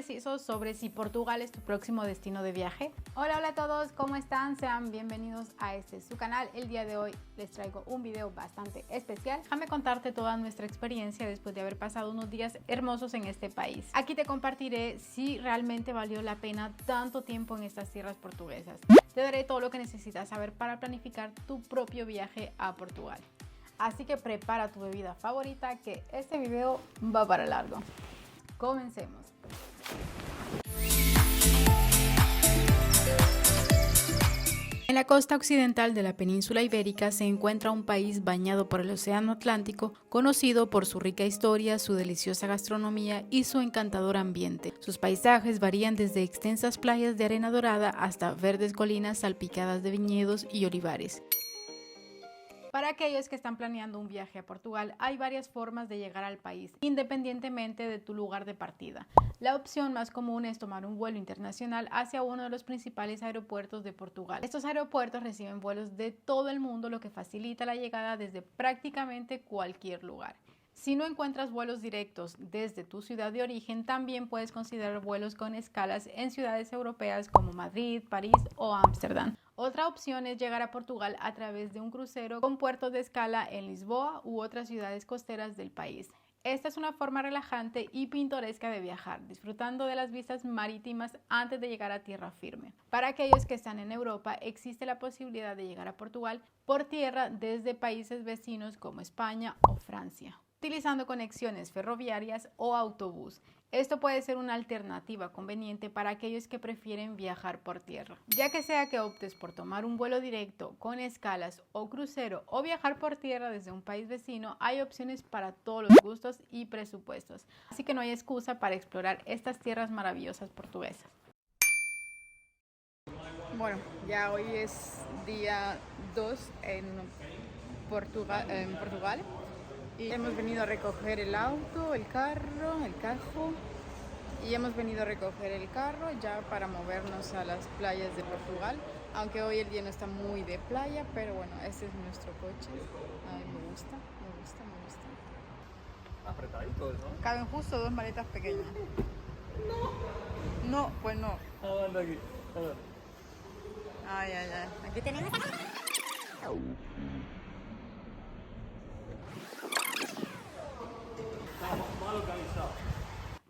indecisos sobre si Portugal es tu próximo destino de viaje? Hola a todos, ¿cómo están? Sean bienvenidos a su canal. El día de hoy les traigo un video bastante especial. Déjame contarte toda nuestra experiencia después de haber pasado unos días hermosos en este país. Aquí te compartiré si realmente valió la pena tanto tiempo en estas tierras portuguesas. Te daré todo lo que necesitas saber para planificar tu propio viaje a Portugal. Así que prepara tu bebida favorita, que este video va para largo. Comencemos. En la costa occidental de la península ibérica se encuentra un país bañado por el océano Atlántico, conocido por su rica historia, su deliciosa gastronomía y su encantador ambiente. Sus paisajes varían desde extensas playas de arena dorada hasta verdes colinas salpicadas de viñedos y olivares. Para aquellos que están planeando un viaje a Portugal, hay varias formas de llegar al país, independientemente de tu lugar de partida. La opción más común es tomar un vuelo internacional hacia uno de los principales aeropuertos de Portugal. Estos aeropuertos reciben vuelos de todo el mundo, lo que facilita la llegada desde prácticamente cualquier lugar. Si no encuentras vuelos directos desde tu ciudad de origen, también puedes considerar vuelos con escalas en ciudades europeas como Madrid, París o Ámsterdam. Otra opción es llegar a Portugal a través de un crucero con puertos de escala en Lisboa u otras ciudades costeras del país. Esta es una forma relajante y pintoresca de viajar, disfrutando de las vistas marítimas antes de llegar a tierra firme. Para aquellos que están en Europa, existe la posibilidad de llegar a Portugal por tierra desde países vecinos como España o Francia, utilizando conexiones ferroviarias o autobús. Esto puede ser una alternativa conveniente para aquellos que prefieren viajar por tierra. Ya que sea que optes por tomar un vuelo directo, con escalas o crucero, o viajar por tierra desde un país vecino, hay opciones para todos los gustos y presupuestos. Así que no hay excusa para explorar estas tierras maravillosas portuguesas. Bueno, ya hoy es día 2 en Portugal. Y hemos venido a recoger el auto, el carro, y hemos venido a recoger el carro ya para movernos a las playas de Portugal, aunque hoy el día no está muy de playa, pero bueno, este es nuestro coche. Ay, me gusta. Apretadito eso. Caben justo 2 maletas pequeñas. No, pues no. Anda aquí. Ay. Aquí tenemos. Mal organizado.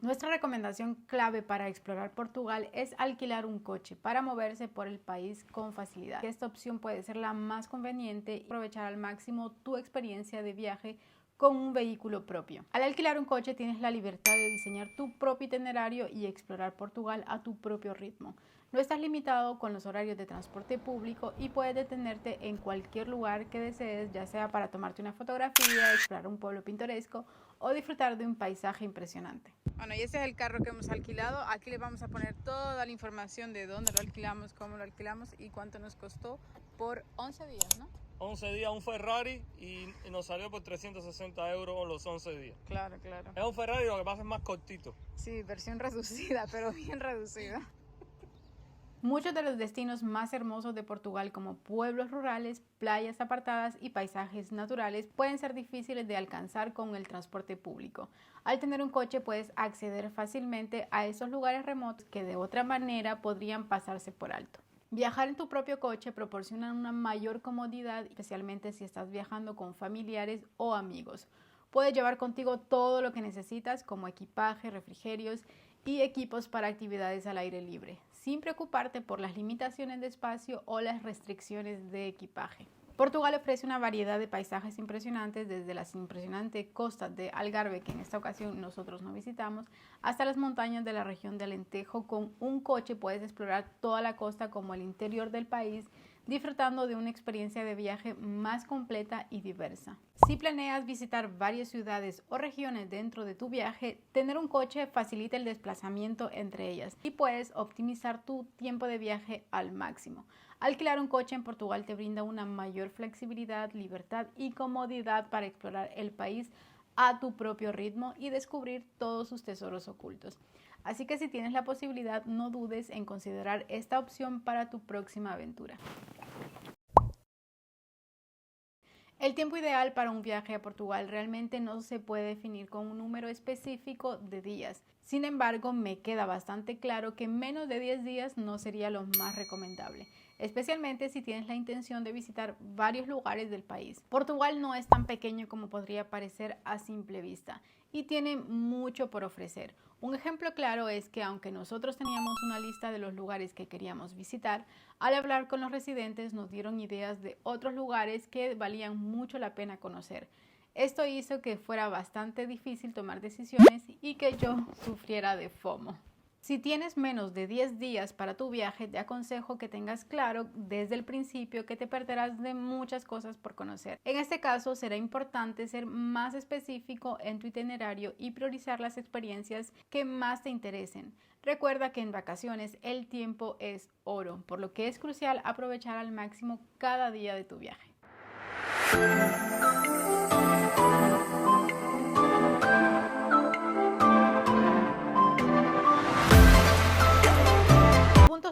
Nuestra recomendación clave para explorar Portugal es alquilar un coche para moverse por el país con facilidad. Esta opción puede ser la más conveniente y aprovechar al máximo tu experiencia de viaje con un vehículo propio. Al alquilar un coche tienes la libertad de diseñar tu propio itinerario y explorar Portugal a tu propio ritmo. No estás limitado con los horarios de transporte público y puedes detenerte en cualquier lugar que desees, ya sea para tomarte una fotografía, explorar un pueblo pintoresco o disfrutar de un paisaje impresionante. Bueno, y ese es el carro que hemos alquilado. Aquí les vamos a poner toda la información de dónde lo alquilamos, cómo lo alquilamos y cuánto nos costó por 11 días, ¿no? 11 días un Ferrari y nos salió por 360 euros los 11 días. Claro. Es un Ferrari, lo que pasa es más cortito. Sí, versión reducida, pero bien reducida. Muchos de los destinos más hermosos de Portugal, como pueblos rurales, playas apartadas y paisajes naturales, pueden ser difíciles de alcanzar con el transporte público. Al tener un coche puedes acceder fácilmente a esos lugares remotos que de otra manera podrían pasarse por alto. Viajar en tu propio coche proporciona una mayor comodidad, especialmente si estás viajando con familiares o amigos. Puedes llevar contigo todo lo que necesitas, como equipaje, refrigerios y equipos para actividades al aire libre, sin preocuparte por las limitaciones de espacio o las restricciones de equipaje. Portugal ofrece una variedad de paisajes impresionantes, desde las impresionantes costas de Algarve, que en esta ocasión nosotros no visitamos, hasta las montañas de la región de Alentejo. Con un coche puedes explorar toda la costa como el interior del país, disfrutando de una experiencia de viaje más completa y diversa. Si planeas visitar varias ciudades o regiones dentro de tu viaje, tener un coche facilita el desplazamiento entre ellas y puedes optimizar tu tiempo de viaje al máximo. Alquilar un coche en Portugal te brinda una mayor flexibilidad, libertad y comodidad para explorar el país a tu propio ritmo y descubrir todos sus tesoros ocultos. Así que si tienes la posibilidad, no dudes en considerar esta opción para tu próxima aventura. El tiempo ideal para un viaje a Portugal realmente no se puede definir con un número específico de días. Sin embargo, me queda bastante claro que menos de 10 días no sería lo más recomendable, especialmente si tienes la intención de visitar varios lugares del país. Portugal no es tan pequeño como podría parecer a simple vista y tiene mucho por ofrecer. Un ejemplo claro es que aunque nosotros teníamos una lista de los lugares que queríamos visitar, al hablar con los residentes nos dieron ideas de otros lugares que valían mucho la pena conocer. Esto hizo que fuera bastante difícil tomar decisiones y que yo sufriera de FOMO. Si tienes menos de 10 días para tu viaje, te aconsejo que tengas claro desde el principio que te perderás de muchas cosas por conocer. En este caso, será importante ser más específico en tu itinerario y priorizar las experiencias que más te interesen. Recuerda que en vacaciones el tiempo es oro, por lo que es crucial aprovechar al máximo cada día de tu viaje.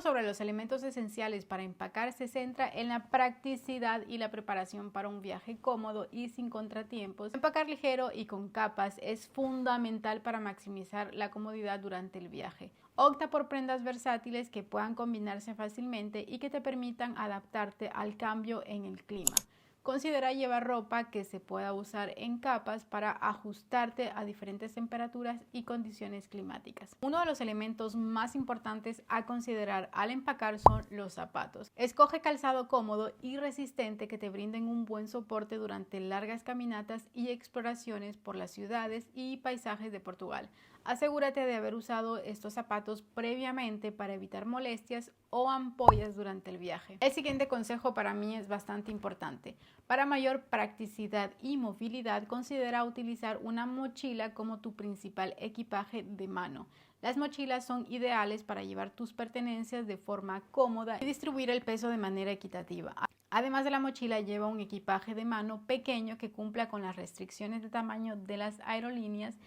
Sobre los elementos esenciales para empacar se centra en la practicidad y la preparación para un viaje cómodo y sin contratiempos. Empacar ligero y con capas es fundamental para maximizar la comodidad durante el viaje. Opta por prendas versátiles que puedan combinarse fácilmente y que te permitan adaptarte al cambio en el clima. Considera llevar ropa que se pueda usar en capas para ajustarte a diferentes temperaturas y condiciones climáticas. Uno de los elementos más importantes a considerar al empacar son los zapatos. Escoge calzado cómodo y resistente que te brinden un buen soporte durante largas caminatas y exploraciones por las ciudades y paisajes de Portugal. Asegúrate de haber usado estos zapatos previamente para evitar molestias o ampollas durante el viaje. El siguiente consejo para mí es bastante importante. Para mayor practicidad y movilidad, considera utilizar una mochila como tu principal equipaje de mano. Las mochilas son ideales para llevar tus pertenencias de forma cómoda y distribuir el peso de manera equitativa. Además de la mochila, lleva un equipaje de mano pequeño que cumpla con las restricciones de tamaño de las aerolíneas,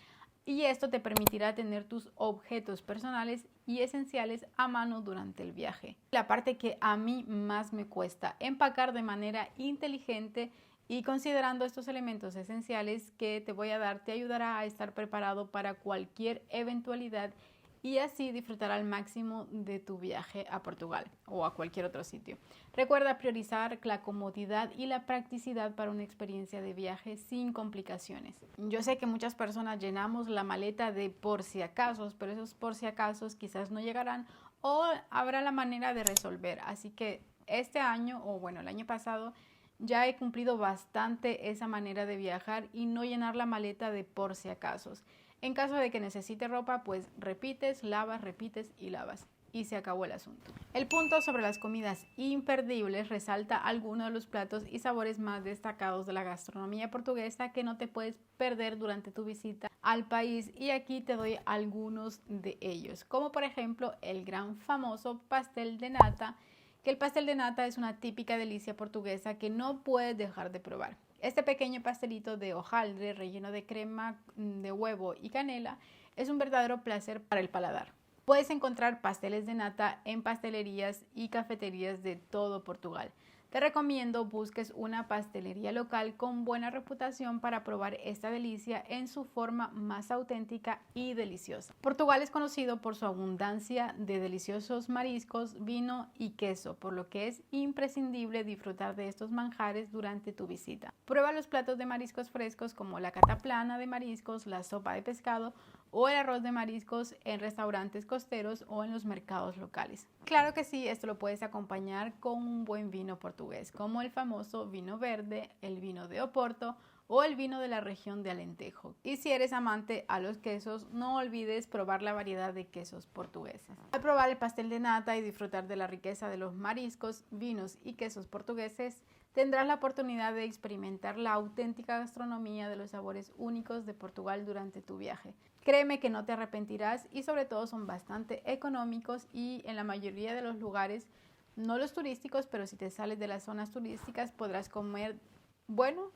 y esto te permitirá tener tus objetos personales y esenciales a mano durante el viaje. La parte que a mí más me cuesta, empacar de manera inteligente y considerando estos elementos esenciales que te voy a dar, te ayudará a estar preparado para cualquier eventualidad y así disfrutar al máximo de tu viaje a Portugal o a cualquier otro sitio. Recuerda priorizar la comodidad y la practicidad para una experiencia de viaje sin complicaciones. Yo sé que muchas personas llenamos la maleta de por si acaso, pero esos por si acaso quizás no llegarán o habrá la manera de resolver. Así que este año, o bueno, el año pasado, ya he cumplido bastante esa manera de viajar y no llenar la maleta de por si acaso. En caso de que necesite ropa, pues repites y lavas. Y se acabó el asunto. El punto sobre las comidas imperdibles resalta algunos de los platos y sabores más destacados de la gastronomía portuguesa que no te puedes perder durante tu visita al país, y aquí te doy algunos de ellos, como por ejemplo el gran famoso pastel de nata, que el pastel de nata es una típica delicia portuguesa que no puedes dejar de probar. Este pequeño pastelito de hojaldre relleno de crema de huevo y canela es un verdadero placer para el paladar. Puedes encontrar pasteles de nata en pastelerías y cafeterías de todo Portugal. Te recomiendo busques una pastelería local con buena reputación para probar esta delicia en su forma más auténtica y deliciosa. Portugal es conocido por su abundancia de deliciosos mariscos, vino y queso, por lo que es imprescindible disfrutar de estos manjares durante tu visita. Prueba los platos de mariscos frescos como la cataplana de mariscos, la sopa de pescado o el arroz de mariscos en restaurantes costeros o en los mercados locales. Claro que sí, esto lo puedes acompañar con un buen vino portugués, como el famoso vino verde, el vino de Oporto o el vino de la región de Alentejo. Y si eres amante a los quesos, no olvides probar la variedad de quesos portugueses. Al probar el pastel de nata y disfrutar de la riqueza de los mariscos, vinos y quesos portugueses, tendrás la oportunidad de experimentar la auténtica gastronomía de los sabores únicos de Portugal durante tu viaje. Créeme que no te arrepentirás y sobre todo son bastante económicos y en la mayoría de los lugares, no los turísticos, pero si te sales de las zonas turísticas podrás comer bueno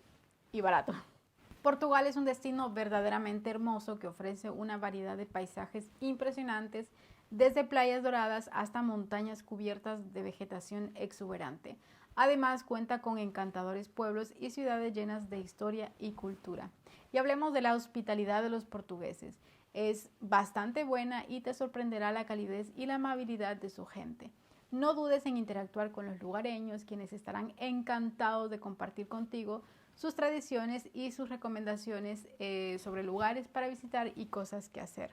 y barato. Portugal es un destino verdaderamente hermoso que ofrece una variedad de paisajes impresionantes, desde playas doradas hasta montañas cubiertas de vegetación exuberante. Además, cuenta con encantadores pueblos y ciudades llenas de historia y cultura. Y hablemos de la hospitalidad de los portugueses. Es bastante buena y te sorprenderá la calidez y la amabilidad de su gente. No dudes en interactuar con los lugareños, quienes estarán encantados de compartir contigo sus tradiciones y sus recomendaciones sobre lugares para visitar y cosas que hacer.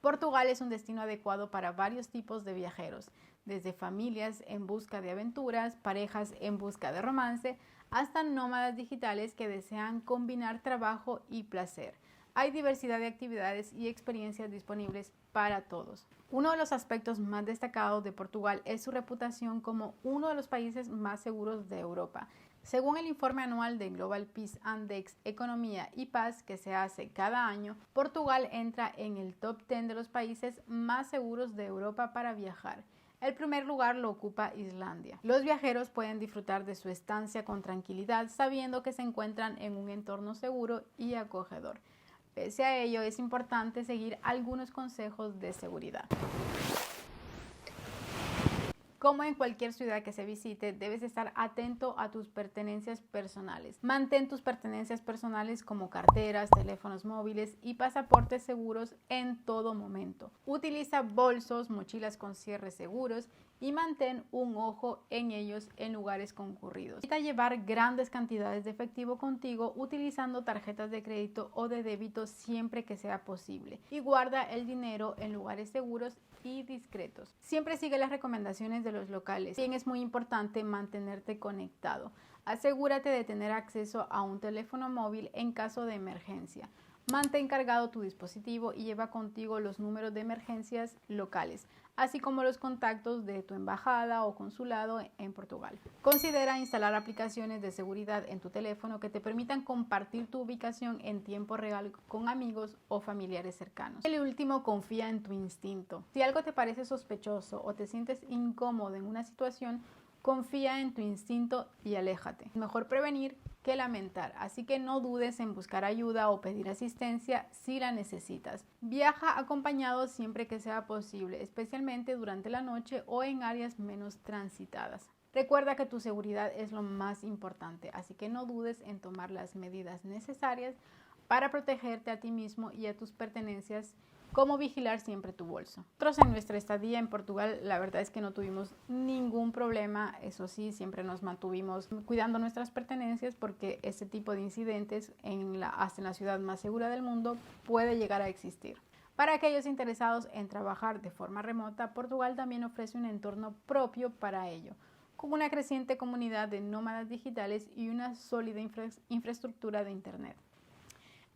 Portugal es un destino adecuado para varios tipos de viajeros, desde familias en busca de aventuras, parejas en busca de romance, hasta nómadas digitales que desean combinar trabajo y placer. Hay diversidad de actividades y experiencias disponibles para todos. Uno de los aspectos más destacados de Portugal es su reputación como uno de los países más seguros de Europa. Según el informe anual de Global Peace Index, Economía y Paz que se hace cada año, Portugal entra en el top 10 de los países más seguros de Europa para viajar. El primer lugar lo ocupa Islandia. Los viajeros pueden disfrutar de su estancia con tranquilidad, sabiendo que se encuentran en un entorno seguro y acogedor. Pese a ello, es importante seguir algunos consejos de seguridad. Como en cualquier ciudad que se visite, debes estar atento a tus pertenencias personales. Mantén tus pertenencias personales como carteras, teléfonos móviles y pasaportes seguros en todo momento. Utiliza bolsos, mochilas con cierres seguros y mantén un ojo en ellos en lugares concurridos. Evita llevar grandes cantidades de efectivo contigo utilizando tarjetas de crédito o de débito siempre que sea posible. Y guarda el dinero en lugares seguros y discretos. Siempre sigue las recomendaciones de los locales. También es muy importante mantenerte conectado. Asegúrate de tener acceso a un teléfono móvil en caso de emergencia. Mantén cargado tu dispositivo y lleva contigo los números de emergencias locales, así como los contactos de tu embajada o consulado en Portugal. Considera instalar aplicaciones de seguridad en tu teléfono que te permitan compartir tu ubicación en tiempo real con amigos o familiares cercanos. El último, confía en tu instinto. Si algo te parece sospechoso o te sientes incómodo en una situación, confía en tu instinto y aléjate. Es mejor prevenir que lamentar, así que no dudes en buscar ayuda o pedir asistencia si la necesitas. Viaja acompañado siempre que sea posible, especialmente durante la noche o en áreas menos transitadas. Recuerda que tu seguridad es lo más importante, así que no dudes en tomar las medidas necesarias para protegerte a ti mismo y a tus pertenencias, como vigilar siempre tu bolso. Nosotros en nuestra estadía en Portugal, la verdad es que no tuvimos ningún problema. Eso sí, siempre nos mantuvimos cuidando nuestras pertenencias porque este tipo de incidentes hasta en la ciudad más segura del mundo puede llegar a existir. Para aquellos interesados en trabajar de forma remota, Portugal también ofrece un entorno propio para ello, con una creciente comunidad de nómadas digitales y una sólida infraestructura de Internet.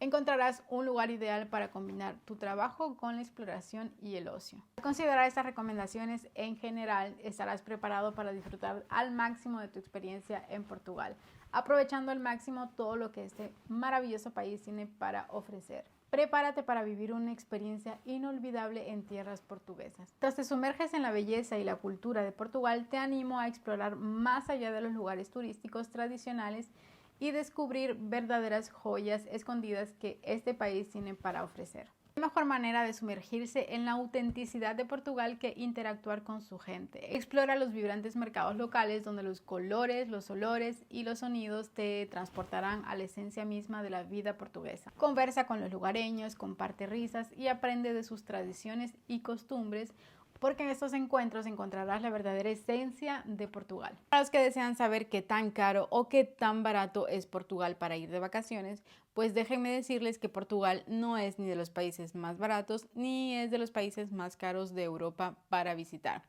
Encontrarás un lugar ideal para combinar tu trabajo con la exploración y el ocio. Al considerar estas recomendaciones, en general estarás preparado para disfrutar al máximo de tu experiencia en Portugal, aprovechando al máximo todo lo que este maravilloso país tiene para ofrecer. Prepárate para vivir una experiencia inolvidable en tierras portuguesas. Tras te sumerges en la belleza y la cultura de Portugal, te animo a explorar más allá de los lugares turísticos tradicionales y descubrir verdaderas joyas escondidas que este país tiene para ofrecer. La mejor manera de sumergirse en la autenticidad de Portugal que interactuar con su gente. Explora los vibrantes mercados locales donde los colores, los olores y los sonidos te transportarán a la esencia misma de la vida portuguesa. Conversa con los lugareños, comparte risas y aprende de sus tradiciones y costumbres, porque en estos encuentros encontrarás la verdadera esencia de Portugal. Para los que desean saber qué tan caro o qué tan barato es Portugal para ir de vacaciones, pues déjenme decirles que Portugal no es ni de los países más baratos ni es de los países más caros de Europa para visitar.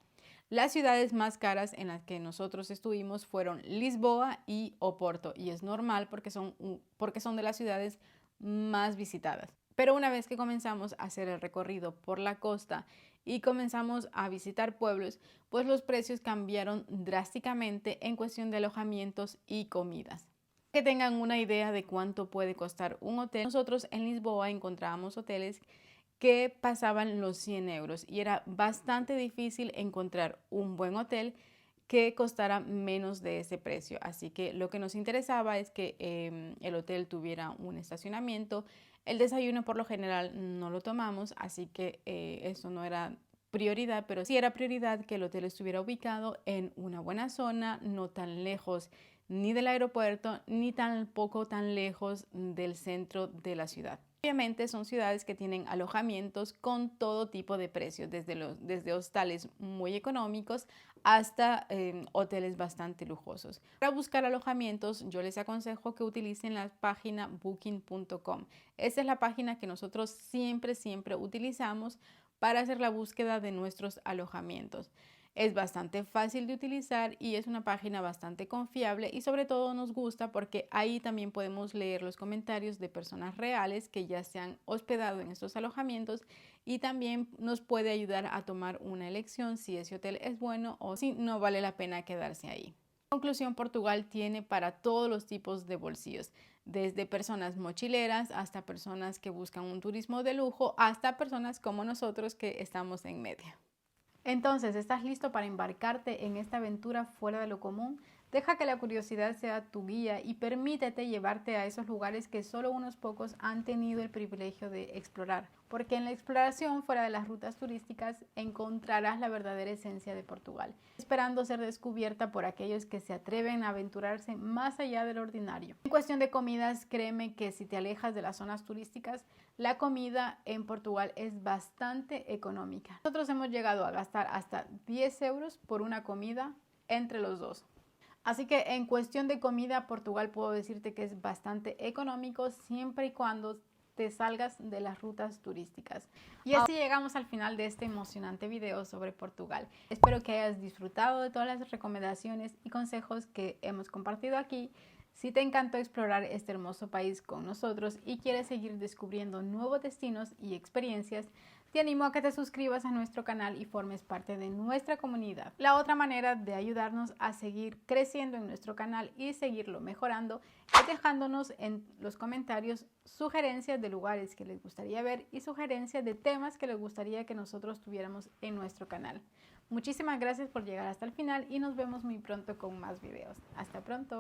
Las ciudades más caras en las que nosotros estuvimos fueron Lisboa y Oporto, y es normal porque son de las ciudades más visitadas. Pero una vez que comenzamos a hacer el recorrido por la costa y comenzamos a visitar pueblos, pues los precios cambiaron drásticamente en cuestión de alojamientos y comidas. Que tengan una idea de cuánto puede costar un hotel, nosotros en Lisboa encontrábamos hoteles que pasaban los 100 euros y era bastante difícil encontrar un buen hotel que costara menos de ese precio. Así que lo que nos interesaba es que el hotel tuviera un estacionamiento. El desayuno por lo general no lo tomamos, así que eso no era prioridad, pero sí era prioridad que el hotel estuviera ubicado en una buena zona, no tan lejos ni del aeropuerto, ni tampoco tan lejos del centro de la ciudad. Obviamente son ciudades que tienen alojamientos con todo tipo de precios, desde hostales muy económicos hasta hoteles bastante lujosos. Para buscar alojamientos, yo les aconsejo que utilicen la página booking.com. Esta es la página que nosotros siempre utilizamos para hacer la búsqueda de nuestros alojamientos. Es bastante fácil de utilizar y es una página bastante confiable y sobre todo nos gusta porque ahí también podemos leer los comentarios de personas reales que ya se han hospedado en estos alojamientos y también nos puede ayudar a tomar una elección si ese hotel es bueno o si no vale la pena quedarse ahí. En conclusión, Portugal tiene para todos los tipos de bolsillos, desde personas mochileras hasta personas que buscan un turismo de lujo, hasta personas como nosotros que estamos en medio. Entonces, ¿estás listo para embarcarte en esta aventura fuera de lo común? Deja que la curiosidad sea tu guía y permítete llevarte a esos lugares que solo unos pocos han tenido el privilegio de explorar. Porque en la exploración fuera de las rutas turísticas encontrarás la verdadera esencia de Portugal, esperando ser descubierta por aquellos que se atreven a aventurarse más allá del ordinario. En cuestión de comidas, créeme que si te alejas de las zonas turísticas, la comida en Portugal es bastante económica. Nosotros hemos llegado a gastar hasta 10 euros por una comida entre los dos. Así que en cuestión de comida, Portugal puedo decirte que es bastante económico siempre y cuando te salgas de las rutas turísticas. Y así llegamos al final de este emocionante video sobre Portugal. Espero que hayas disfrutado de todas las recomendaciones y consejos que hemos compartido aquí. Si te encantó explorar este hermoso país con nosotros y quieres seguir descubriendo nuevos destinos y experiencias, te animo a que te suscribas a nuestro canal y formes parte de nuestra comunidad. La otra manera de ayudarnos a seguir creciendo en nuestro canal y seguirlo mejorando es dejándonos en los comentarios sugerencias de lugares que les gustaría ver y sugerencias de temas que les gustaría que nosotros tuviéramos en nuestro canal. Muchísimas gracias por llegar hasta el final y nos vemos muy pronto con más videos. Hasta pronto.